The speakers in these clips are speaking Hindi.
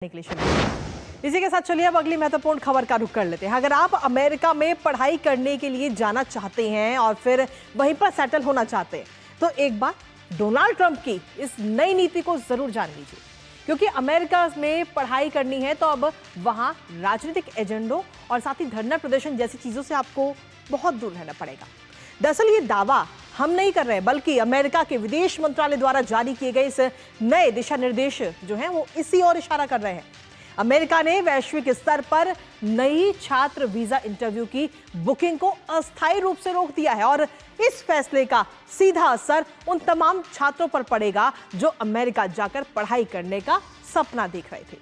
के लिए शुरू। इसी के साथ चलिए अब अगली महत्वपूर्ण खबर का रुख कर लेते हैं। अगर आप अमेरिका में पढ़ाई करने के लिए जाना चाहते हैं और फिर वहीं पर सेटल होना चाहते हैं तो एक बार डोनाल्ड ट्रंप की इस नई नीति को जरूर जान लीजिए, क्योंकि अमेरिका में पढ़ाई करनी है तो अब वहां राजनीतिक एजेंडों और साथ ही धरना प्रदर्शन जैसी चीजों से आपको बहुत दूर रहना पड़ेगा। दरअसल ये दावा हम नहीं कर रहे, बल्कि अमेरिका के विदेश मंत्रालय द्वारा जारी किए गए इस नए दिशा निर्देश जो हैं वो इसी ओर इशारा कर रहे हैं। अमेरिका ने वैश्विक स्तर पर नई छात्र वीजा इंटरव्यू की बुकिंग को अस्थायी रूप से रोक दिया है और इस फैसले का सीधा असर उन तमाम छात्रों पर पड़ेगा जो अमेरिका जाकर पढ़ाई करने का सपना देख रहे थे।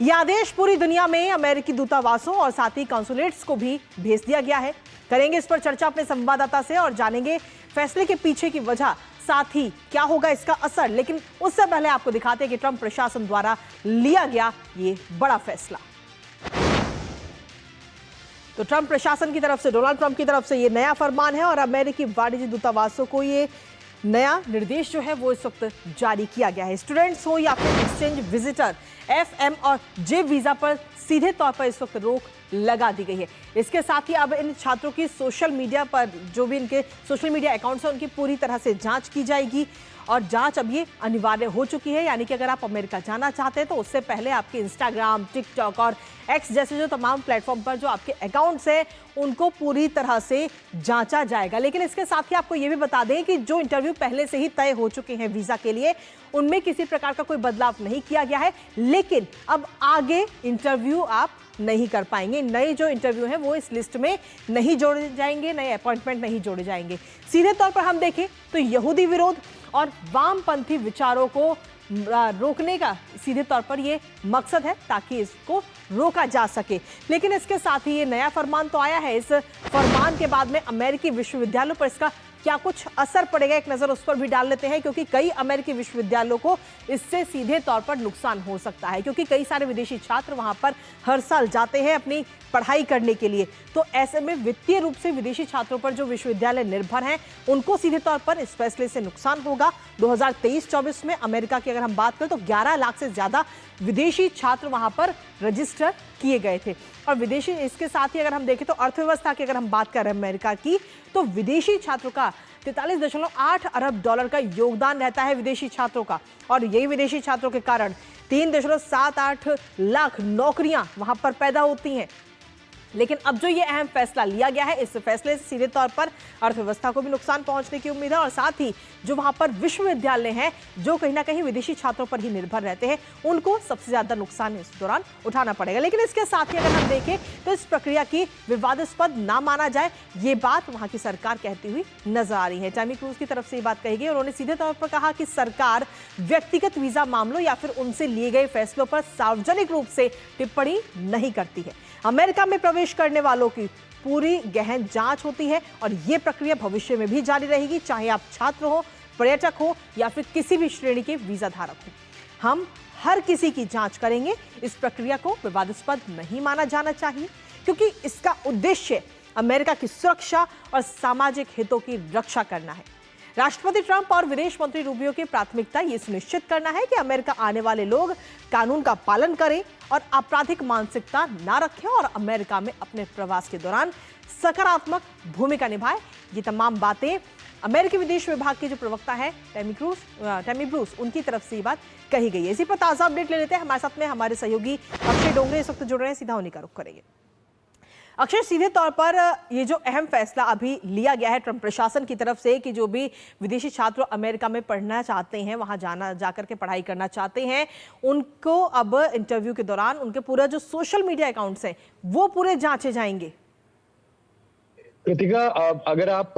यह आदेश पूरी दुनिया में अमेरिकी दूतावासों और साथ ही कॉन्सुलेट्स को भी भेज दिया गया है। करेंगे इस पर चर्चा अपने संवाददाता से और जानेंगे फैसले के पीछे की वजह, साथ ही क्या होगा इसका असर। लेकिन उससे पहले आपको दिखाते हैं कि ट्रंप प्रशासन द्वारा लिया गया ये बड़ा फैसला। तो ट्रंप प्रशासन की तरफ से, डोनाल्ड ट्रंप की तरफ से ये नया फरमान है और अमेरिकी वाणिज्य दूतावासों को ये नया निर्देश जो है वो इस वक्त जारी किया गया है। स्टूडेंट्स हो या फिर एक्सचेंज विजिटर, FM और J वीजा पर सीधे तौर पर इस वक्त रोक लगा दी गई है। इसके साथ ही अब इन छात्रों की सोशल मीडिया पर जो भी इनके सोशल मीडिया अकाउंट्स हैं उनकी पूरी तरह से जांच की जाएगी और जांच अब ये अनिवार्य हो चुकी है। यानी कि अगर आप अमेरिका जाना चाहते हैं तो उससे पहले आपके इंस्टाग्राम, टिकटॉक और एक्स जैसे जो तमाम प्लेटफॉर्म पर जो आपके अकाउंट्स हैं उनको पूरी तरह से जांचा जाएगा। लेकिन इसके साथ ही आपको ये भी बता दें कि जो इंटरव्यू पहले से ही तय हो चुके हैं वीजा के लिए, उनमें किसी प्रकार का कोई बदलाव नहीं किया गया है। लेकिन अब आगे इंटरव्यू आप नहीं कर पाएंगे। नए जो इंटरव्यू हैं वो इस लिस्ट में नहीं जोड़े जाएंगे, नए अपॉइंटमेंट नहीं जोड़े जाएंगे। सीधे तौर पर हम देखें तो यहूदी विरोध और वामपंथी विचारों को रोकने का सीधे तौर पर ये मकसद है ताकि इसको रोका जा सके। लेकिन इसके साथ ही ये नया फरमान तो आया है। इस फरमान के बाद में अमेरिकी विश्वविद्यालयों पर इसका क्या कुछ असर पड़ेगा, एक नजर उस पर भी डाल लेते हैं, क्योंकि कई अमेरिकी विश्वविद्यालयों को इससे सीधे तौर पर नुकसान हो सकता है, क्योंकि कई सारे विदेशी छात्र वहां पर हर साल जाते हैं अपनी पढ़ाई करने के लिए। तो ऐसे में वित्तीय रूप से विदेशी छात्रों पर जो विश्वविद्यालय निर्भर हैं उनको सीधे तौर पर इस फैसले से नुकसान होगा। 2023-24 में अमेरिका की अगर हम बात करें तो 11 लाख से ज्यादा विदेशी छात्र वहां पर रजिस्टर किए गए थे। और विदेशी, इसके साथ ही अगर हम देखें तो अर्थव्यवस्था की अगर हम बात करें अमेरिका की, तो विदेशी छात्रों का 43.8 अरब डॉलर का योगदान रहता है विदेशी छात्रों का। और यही विदेशी छात्रों के कारण 3.78 लाख नौकरियां वहां पर पैदा होती हैं। लेकिन अब जो ये अहम फैसला लिया गया है, इस फैसले से सीधे तौर पर अर्थव्यवस्था को भी नुकसान पहुंचने की उम्मीद है और साथ ही जो वहां पर विश्वविद्यालय हैं जो कहीं ना कहीं विदेशी छात्रों पर ही निर्भर रहते हैं उनको सबसे ज्यादा नुकसान इस दौरान उठाना पड़ेगा। लेकिन इसके साथ ही अगर हम देखें तो इस प्रक्रिया की विवादास्पद ना माना जाए, ये बात वहां की सरकार कहती हुई नजर आ रही है। टैमी क्रूज की तरफ से ये बात कही गई। उन्होंने सीधे तौर पर कहा कि सरकार व्यक्तिगत वीजा मामलों या फिर उनसे लिए गए फैसलों पर सार्वजनिक रूप से टिप्पणी नहीं करती है। अमेरिका में प्रवेश करने वालों की पूरी गहन जांच होती है और यह प्रक्रिया भविष्य में भी जारी रहेगी, चाहे आप छात्र हो, पर्यटक हो या फिर किसी भी श्रेणी के वीजा धारक हो। हम हर किसी की जांच करेंगे। इस प्रक्रिया को विवादास्पद नहीं माना जाना चाहिए, क्योंकि इसका उद्देश्य अमेरिका की सुरक्षा और सामाजिक हितों की रक्षा करना है। राष्ट्रपति ट्रंप और विदेश मंत्री रूबियो की प्राथमिकता ये सुनिश्चित करना है कि अमेरिका आने वाले लोग कानून का पालन करें और आपराधिक मानसिकता ना रखें और अमेरिका में अपने प्रवास के दौरान सकारात्मक भूमिका निभाएं। ये तमाम बातें अमेरिकी विदेश विभाग के जो प्रवक्ता है टैमी ब्रूस, उनकी तरफ से ये बात कही गई है। इसी पर ताजा अपडेट ले लेते हैं। हमारे साथ में हमारे सहयोगी अक्षय डोंगरे इस वक्त जुड़ रहे हैं, सीधा उन्हीं का रुख करेंगे। अक्षय, सीधे तौर पर ये जो अहम फैसला अभी लिया गया है ट्रंप प्रशासन की तरफ से कि जो भी विदेशी छात्र अमेरिका में पढ़ना चाहते हैं, वहां जाकर के पढ़ाई करना चाहते हैं, उनको अब इंटरव्यू के दौरान उनके पूरा जो सोशल मीडिया अकाउंट्स हैं वो पूरे जांचे जाएंगे। कृतिका, अगर आप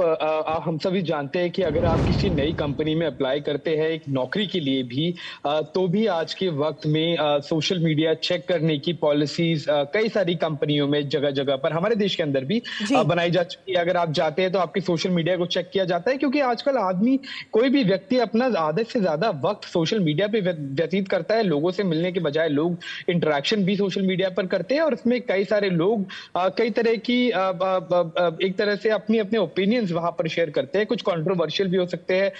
हम सभी जानते हैं कि अगर आप किसी नई कंपनी में अप्लाई करते हैं एक नौकरी के लिए भी, तो भी आज के वक्त में सोशल मीडिया चेक करने की पॉलिसीज कई सारी कंपनियों में जगह जगह पर, हमारे देश के अंदर भी बनाई जा चुकी है। अगर आप जाते हैं तो आपकी सोशल मीडिया को चेक किया जाता है, क्योंकि आजकल आदमी, कोई भी व्यक्ति अपना आधे से ज्यादा वक्त सोशल मीडिया पे व्यतीत करता है। लोगों से मिलने के बजाय लोग इंटरेक्शन भी सोशल मीडिया पर करते हैं और उसमें कई सारे लोग कई तरह की एक एक तरह से अपनी अपने ओपिनियंस वहां पर शेयर करते हैं, कुछ कंट्रोवर्शियल भी हो सकते हैं,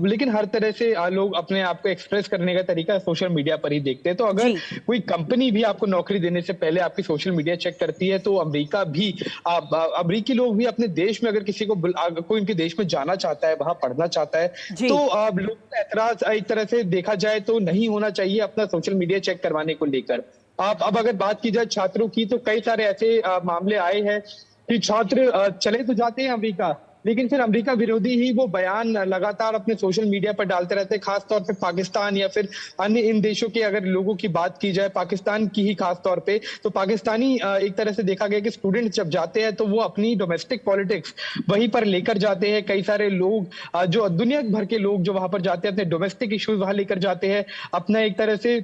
लेकिन हर तरह से लोग अपने आप को एक्सप्रेस करने का तरीका सोशल मीडिया पर ही देखते हैं। तो अगर कोई कंपनी भी आपको नौकरी देने से पहले आपकी सोशल मीडिया चेक करती है, तो अमेरिकी लोग भी अपने देश में अगर किसी को कोई उनके देश में जाना चाहता है, वहां पढ़ना चाहता है, तो लोगों का एतराज एक तरह से देखा जाए तो नहीं होना चाहिए अपना सोशल मीडिया चेक करवाने को लेकर। अब अगर बात की जाए छात्रों की, तो कई सारे ऐसे मामले आए हैं कि छात्र चले तो जाते हैं अमेरिका, लेकिन फिर अमेरिका विरोधी ही वो बयान लगातार अपने सोशल मीडिया पर डालते रहते हैं, खासतौर पे पाकिस्तान या फिर अन्य इन देशों के अगर लोगों की बात की जाए, पाकिस्तान की ही खासतौर पे, तो पाकिस्तानी एक तरह से देखा गया कि स्टूडेंट जब जाते हैं तो वो अपनी डोमेस्टिक पॉलिटिक्स वहीं पर लेकर जाते हैं। कई सारे लोग जो दुनिया भर के लोग जो वहां पर जाते हैं अपने डोमेस्टिक इश्यूज वहां लेकर जाते हैं, अपना एक तरह से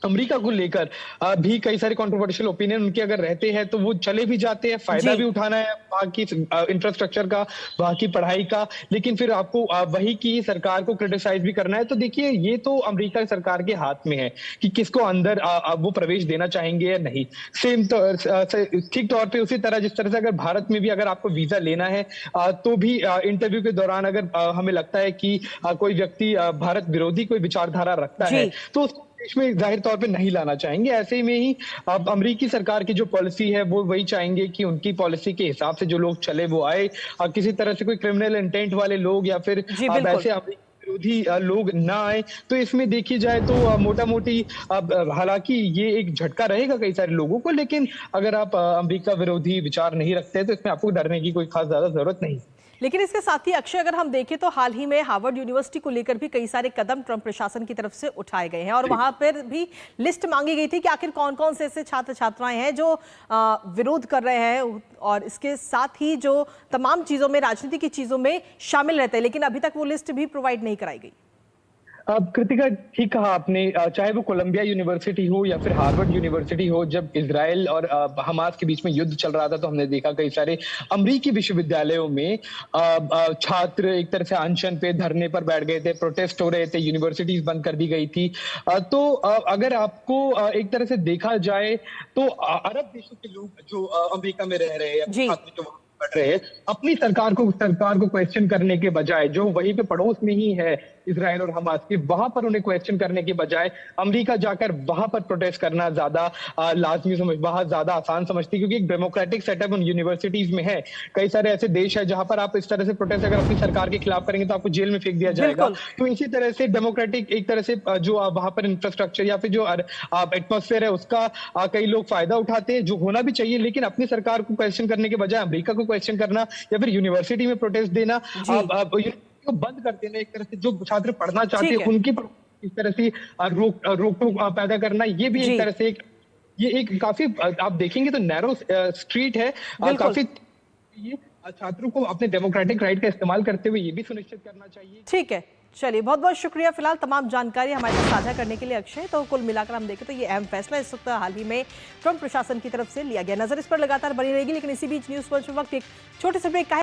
अमेरिका को लेकर भी कई सारे कंट्रोवर्शियल ओपिनियन उनके अगर रहते हैं, तो वो चले भी जाते हैं, फायदा भी उठाना है वहां की इंफ्रास्ट्रक्चर का, वहां की पढ़ाई का, लेकिन फिर आपको वही की सरकार को क्रिटिसाइज भी करना है। तो देखिए, ये तो अमेरिका सरकार के हाथ में है कि किसको अंदर वो प्रवेश देना चाहेंगे या नहीं। सेम ठीक तौर पे उसी तरह जिस तरह से अगर भारत में भी अगर आपको वीजा लेना है, तो भी इंटरव्यू के दौरान अगर हमें लगता है कि कोई व्यक्ति भारत विरोधी कोई विचारधारा रखता है, तो देश में जाहिर तौर पे नहीं लाना चाहेंगे। ऐसे में ही अब अमेरिकी सरकार की जो पॉलिसी है वो वही चाहेंगे कि उनकी पॉलिसी के हिसाब से जो लोग चले वो आए, किसी तरह से कोई क्रिमिनल इंटेंट वाले लोग या फिर वैसे अमेरिकी विरोधी लोग ना आए। तो इसमें देखी जाए तो मोटा मोटी हालांकि ये एक झटका रहेगा कई सारे लोगों को, लेकिन अगर आप अमेरिका विरोधी विचार नहीं रखते तो इसमें आपको डरने की कोई खास ज्यादा जरूरत नहीं। लेकिन इसके साथ ही अक्षय, अगर हम देखें तो हाल ही में हार्वर्ड यूनिवर्सिटी को लेकर भी कई सारे कदम ट्रंप प्रशासन की तरफ से उठाए गए हैं और वहां पर भी लिस्ट मांगी गई थी कि आखिर कौन कौन से ऐसे छात्र छात्राएं हैं जो विरोध कर रहे हैं और इसके साथ ही जो तमाम चीजों में, राजनीति की चीजों में शामिल रहते हैं, लेकिन अभी तक वो लिस्ट भी प्रोवाइड नहीं कराई गई। कृतिका, ठीक कहा आपने, चाहे वो कोलंबिया यूनिवर्सिटी हो या फिर हार्वर्ड यूनिवर्सिटी हो, जब इजराइल और हमास के बीच में युद्ध चल रहा था तो हमने देखा कई सारे अमेरिकी विश्वविद्यालयों में छात्र एक तरह से अनशन पे, धरने पर बैठ गए थे, प्रोटेस्ट हो रहे थे, यूनिवर्सिटीज बंद कर दी गई थी। तो अगर आपको एक तरह से देखा जाए तो अरब देशों के लोग जो अमेरिका में रह रहे हैं, छात्र जो पढ़ रहे हैं, अपनी सरकार को क्वेश्चन करने के बजाय, जो वहीं पे पड़ोस में ही है इजराइल और हमास के, वहां पर उन्हें क्वेश्चन करने के बजाय अमेरिका जाकर वहां पर प्रोटेस्ट करना ज्यादा वहां ज्यादा आसान समझती, क्योंकि एक डेमोक्रेटिक सेटअप उन यूनिवर्सिटीज में है। कई सारे ऐसे देश है जहां पर आप इस तरह से प्रोटेस्ट अगर अपनी सरकार के खिलाफ करेंगे तो आपको जेल में फेंक दिया जाएगा। तो इसी तरह से डेमोक्रेटिक एक तरह से जो वहां पर इंफ्रास्ट्रक्चर या फिर जो एटमॉस्फेयर है उसका कई लोग फायदा उठाते हैं, जो होना भी चाहिए, लेकिन अपनी सरकार को क्वेश्चन करने के बजाय अमेरिका को क्वेश्चन करना या फिर यूनिवर्सिटी में प्रोटेस्ट देना, को बंद कर देना, एक तरह से जो छात्र पढ़ना चाहते हैं उनकी इस तरह से रोक टोक पैदा करना, ये भी एक तरह से ये एक काफी आप देखेंगे तो नैरो स्ट्रीट है। काफी ये छात्रों को अपने डेमोक्रेटिक राइट का इस्तेमाल करते हुए ये भी सुनिश्चित करना चाहिए। ठीक है, चलिए, बहुत बहुत शुक्रिया फिलहाल तमाम जानकारी हमारे साथ साझा करने के लिए अक्षय। तो कुल मिलाकर हम देखें तो ये अहम फैसला इस वक्त हाल ही में ट्रंप प्रशासन की तरफ से लिया गया। नजर इस पर लगातार बनी रहेगी, लेकिन इसी बीच न्यूज पंच वक्त एक छोटे से ब्रेक का